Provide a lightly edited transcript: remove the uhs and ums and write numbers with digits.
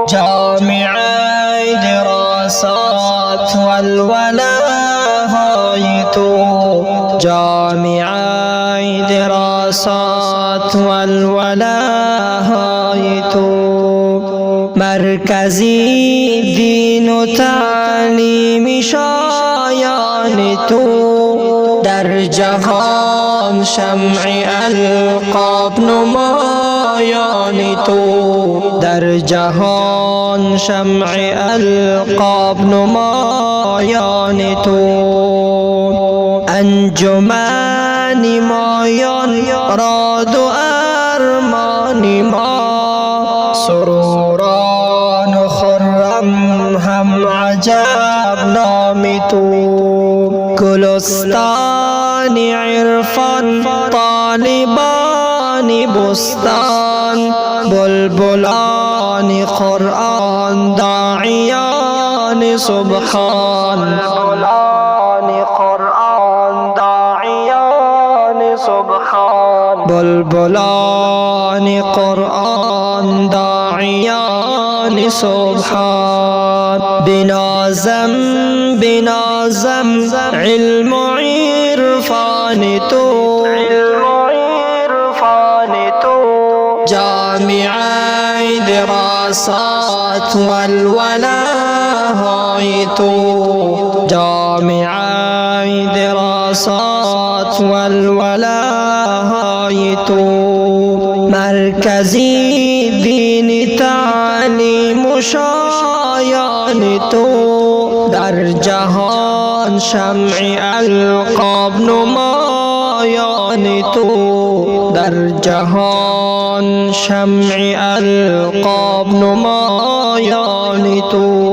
جامعي دراسات والولايات جامعي دراسات والولايات مركزي دين و تعلیم شایان تو در جهان شمع القاب نمایان تو در جهان شمع القاب نمایان تو انجمن مایان راد و ارمان ما سروران و خرم هم عجب نام تو گلستان عرفان طالبان بستان بلبلان قرآن داعیان سبحان بلبلان قرآن داعیان سبحان بلبلان قرآن داعیان سبحان بنازم علم و عرفان تو جامعي دراسات والولايات جامعي دراسات والولايات مركزي دين تعلیم شایان تو در جهان شمع القاب نمایان تو در جهان شمع القاب نمایان تو